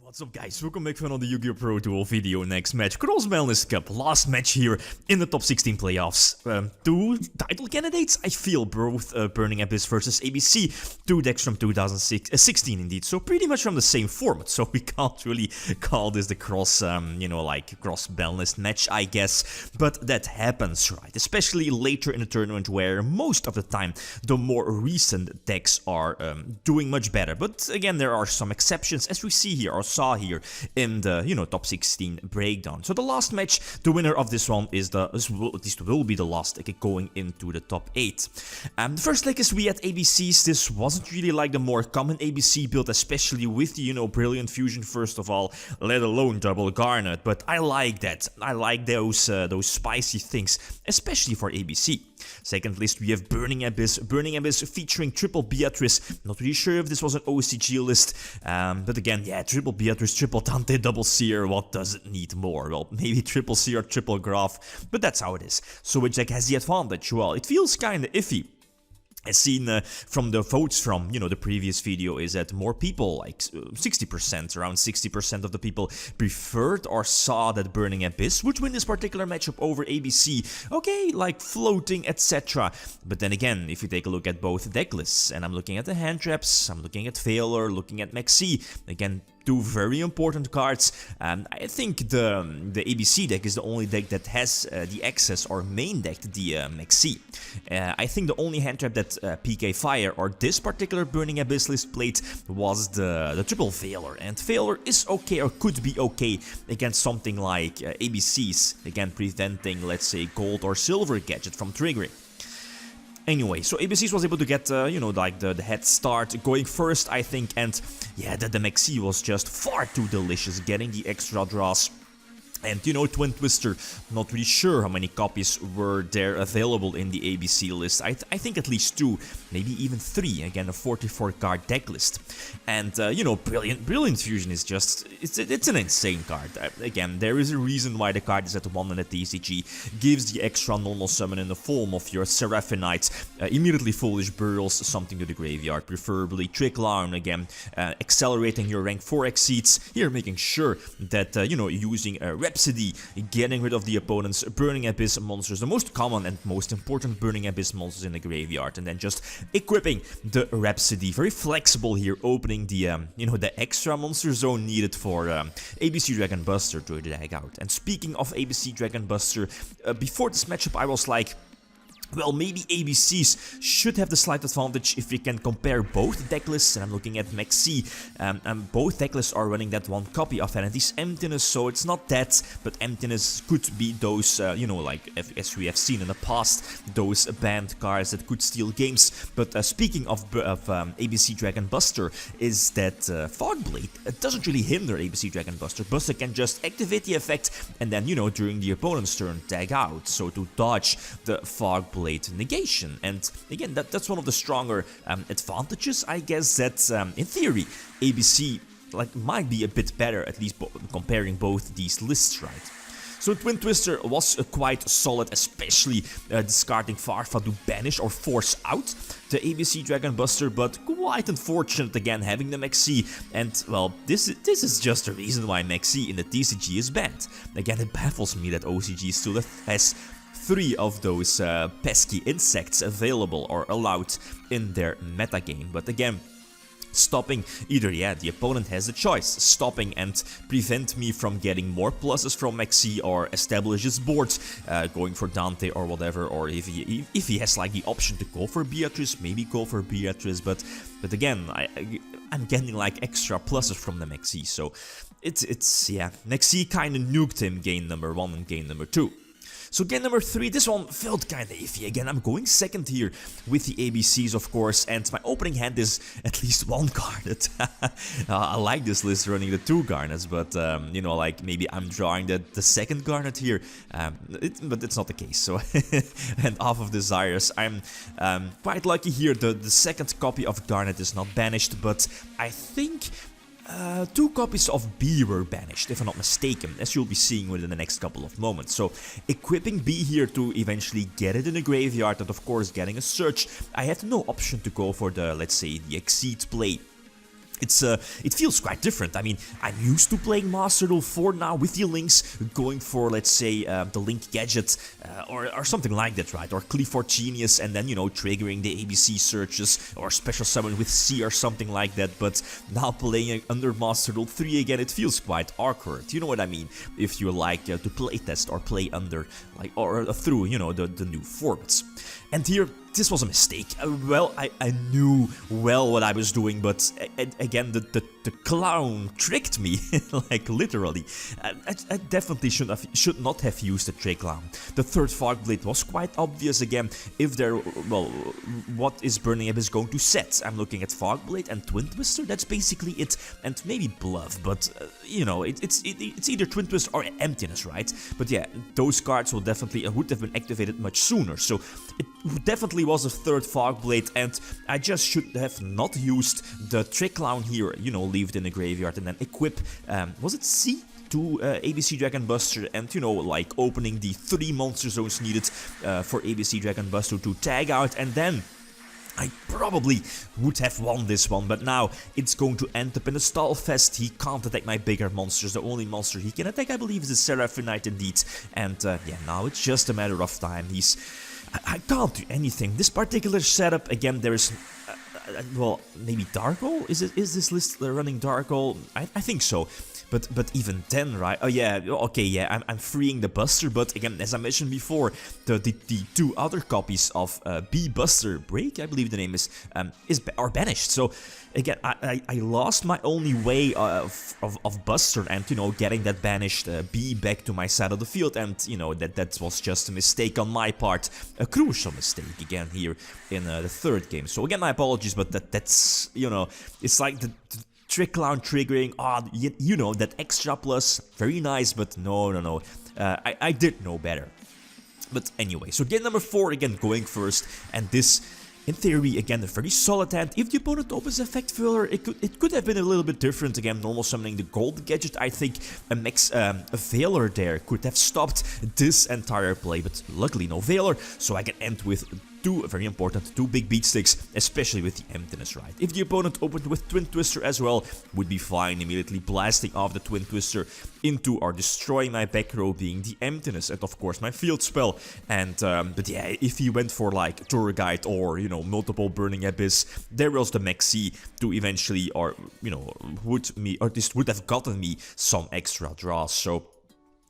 What's up guys, welcome back for another Yu-Gi-Oh! Pro Duel video. Next match, Cross-Banlist Cup, last match here in the top 16 playoffs. Two title candidates, I feel, both Burning Abyss versus ABC. Two decks from 2016 indeed, so pretty much from the same format. So we can't really call this the Cross-Banlist match, I guess. But that happens, right? Especially later in the tournament where most of the time the more recent decks are doing much better. But again, there are some exceptions, as we see here, or saw here in the top 16 breakdown. So the last match, the winner of this one is at least will be the last deck going into the top 8. The first leg is we at ABCs. This wasn't really like the more common ABC build, especially with the Brilliant Fusion first of all, let alone double Garnet. But I like that. I like those spicy things, especially for ABC. Second list, we have Burning Abyss featuring triple Beatrice. Not really sure if this was an OCG list, but again, yeah, triple Beatrice, triple Dante, double Seer, what does it need more? Well, maybe triple Seer, triple Graph, but that's how it is. So which deck has the advantage? Well, it feels kinda iffy. As seen from the votes from, the previous video, is that more people, like 60%, around 60% of the people preferred or saw that Burning Abyss would win this particular matchup over ABC. Okay, like floating, etc. But then again, if you take a look at both deck lists, and I'm looking at the hand traps, I'm looking at Failure, looking at Maxi, again, two very important cards. I think the ABC deck is the only deck that has the access or main deck, the Maxi. I think the only hand trap that PK Fire or this particular Burning Abyss list played was the triple Failure, and Failure is okay or could be okay against something like ABCs, again preventing, let's say, gold or silver gadget from triggering. Anyway, so ABCs was able to get, the head start going first, I think, and yeah, the Maxi was just far too delicious, getting the extra draws. And Twin Twister, not really sure how many copies were there available in the ABC list. I think at least 2, maybe even 3, again a 44 card deck list. And Brilliant Fusion is just, it's an insane card. Again, there is a reason why the card is at 1 in the TCG, gives the extra normal summon in the form of your Seraphinites, immediately Foolish Burials, something to the graveyard, preferably Trick Clown, again, accelerating your rank 4 exceeds, here making sure that, using a Rhapsody, getting rid of the opponent's Burning Abyss monsters, the most common and most important Burning Abyss monsters in the graveyard, and then just equipping the Rhapsody. Very flexible here, opening the the extra monster zone needed for ABC Dragon Buster to drag out. And speaking of ABC Dragon Buster, before this matchup I was like, well, maybe ABCs should have the slight advantage if we can compare both deck lists, and I'm looking at Maxi, and both deck lists are running that one copy of Vanity's Emptiness, so it's not that, but Emptiness could be those, as we have seen in the past, those banned cards that could steal games. But speaking of ABC Dragon Buster, is that Fogblade doesn't really hinder ABC Dragon Buster. Buster can just activate the effect, and then, during the opponent's turn, tag out, so to dodge the Fogblade negation. And again, that's one of the stronger advantages, I guess, that in theory ABC might be a bit better, at least comparing both these lists, right? So Twin Twister was quite solid, especially discarding Farfa to banish or force out the ABC Dragon Buster, but quite unfortunate again having the Maxi. And well, this is just the reason why Maxi in the TCG is banned. Again, it baffles me that OCG still has 3 of those pesky insects available or allowed in their metagame. But again, stopping either, the opponent has a choice, stopping and prevent me from getting more pluses from Maxi, or establish his board, going for Dante or whatever, or if he has like the option to go for Beatrice, maybe go for Beatrice, but again, I'm getting like extra pluses from the Maxi, so it's Maxi kinda nuked him game number 1 and game number 2. So game number 3, this one felt kinda iffy. Again, I'm going second here with the ABCs, of course, and my opening hand is at least 1 Garnet. I like this list running the 2 Garnets, but, maybe I'm drawing the second Garnet here, but it's not the case, so, and off of Desires, I'm quite lucky here. The second copy of Garnet is not banished, but I think 2 copies of B were banished, if I'm not mistaken, as you'll be seeing within the next couple of moments. So, equipping B here to eventually get it in the graveyard, and of course getting a search, I had no option to go for the, let's say, the Exceed play. it feels quite different. I mean, I'm used to playing Master Duel 4 now with the links, going for, let's say, the Link gadget or something like that, right? Or Clifford Genius, and then, you know, triggering the ABC searches or special summon with C or something like that. But now playing under Master Duel 3 again, it feels quite awkward. You know what I mean? If you like to playtest or play under, like, or through, you know, the new formats. And here, this was a mistake. Well, I knew well what I was doing, but again, the clown tricked me, like literally. I definitely should not have used the trick clown. The third Fog Blade was quite obvious again. If there, well, what is Burning Abyss going to set? I'm looking at Fog Blade and Twin Twister. That's basically it, and maybe Bluff. But you know, it's either Twin Twister or Emptiness, right? But yeah, those cards will definitely would have been activated much sooner. So it definitely was a third Fog Blade, and I just should have not used the Trick Clown here, you know, leave it in the graveyard and then equip, was it C? To ABC Dragon Buster, and you know, like opening the 3 monster zones needed for ABC Dragon Buster to tag out, and then I probably would have won this one, but now it's going to end up in a stall fest. He can't attack my bigger monsters. The only monster he can attack, I believe, is the Seraphonite indeed. And yeah, now it's just a matter of time. I can't do anything. This particular setup, again, there is, well, maybe Dark Hole? Is this list running Dark Hole? I think so. But even then, right? Oh yeah, okay, yeah, I'm freeing the Buster, but again, as I mentioned before, the 2 other copies of B Buster Break, I believe the name is are banished. So again, I lost my only way of Buster and, you know, getting that banished B back to my side of the field, and you know, that was just a mistake on my part, a crucial mistake again here in the third game. So again, my apologies, but that's, you know, it's like the Trick Clown triggering, you know, that extra plus, very nice, but no, I did know better. But anyway, so game number 4, again, going first, and this, in theory, again, a very solid hand. If the opponent opens Effect Filler, it could have been a little bit different. Again, normal summoning the Gold Gadget, I think a Veiler there could have stopped this entire play, but luckily no Veiler, so I can end with 2 very important, 2 big beat sticks, especially with the Emptiness, right? If the opponent opened with Twin Twister as well, would be fine, immediately blasting off the Twin Twister into or destroying my back row, being the Emptiness, and of course my field spell. And but yeah, if he went for like Tour Guide or, you know, multiple Burning Abyss, there was the Maxi to eventually, or, you know, this would have gotten me some extra draws. So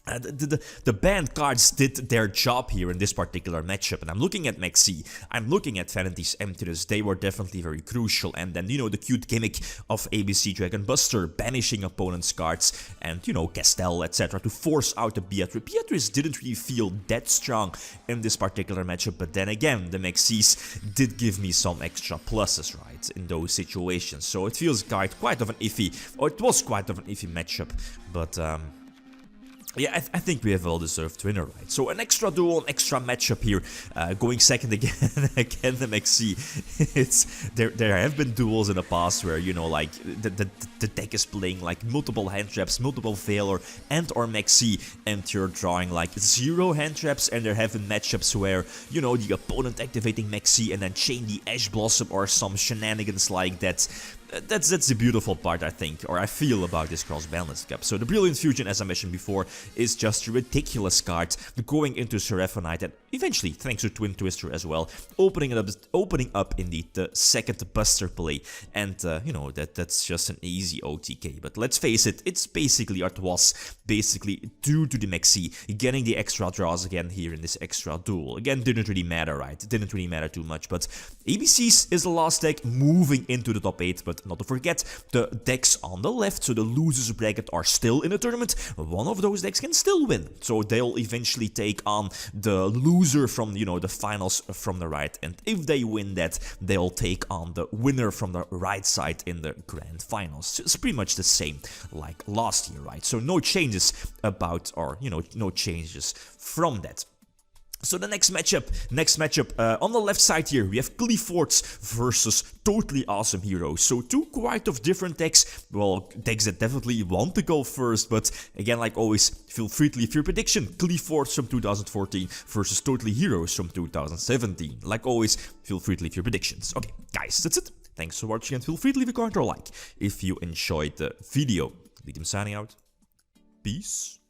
the banned cards did their job here in this particular matchup, and I'm looking at Maxi, I'm looking at Vanity's Emptiness, they were definitely very crucial, and then, you know, the cute gimmick of ABC Dragon Buster, banishing opponent's cards, and, you know, Castell, etc., to force out the Beatrice. Beatrice didn't really feel that strong in this particular matchup, but then again, the Maxis did give me some extra pluses, right, in those situations, so it feels quite of an iffy, or it was quite of an iffy matchup, but yeah, I think we have a well-deserved winner, right? So an extra duel, an extra matchup here, going second again, again the Maxi. There have been duels in the past where, you know, like the deck is playing like multiple hand traps, multiple Veiler and or Maxi, and you're drawing like 0 hand traps, and there have been matchups where, you know, the opponent activating Maxi and then chain the Ash Blossom or some shenanigans like that. That's the beautiful part, I think, or I feel about this Cross-Banlist Cup. So the Brilliant Fusion, as I mentioned before, is just a ridiculous card going into Seraphonite, and eventually, thanks to Twin Twister as well, opening up indeed the second Buster play, and you know, that's just an easy OTK. But let's face it, it was basically due to the Maxi getting the extra draws again here in this extra duel. Again, didn't really matter, right? It didn't really matter too much, but ABC's is the last deck moving into the top 8, but not to forget the decks on the left, so the losers bracket are still in the tournament. One of those decks can still win, so they'll eventually take on the loser from, you know, the finals from the right, and if they win that, they'll take on the winner from the right side in the grand finals. So it's pretty much the same like last year, right? So no changes about, or, you know, no changes from that. So the next matchup, on the left side here, we have Cliffords versus Totally Awesome Heroes. So 2 quite of different decks, well, decks that definitely want to go first, but again, like always, feel free to leave your prediction. Cliffords from 2014 versus Totally Heroes from 2017. Like always, feel free to leave your predictions. Okay, guys, that's it. Thanks for watching and feel free to leave a comment or like if you enjoyed the video. Lithium signing out. Peace.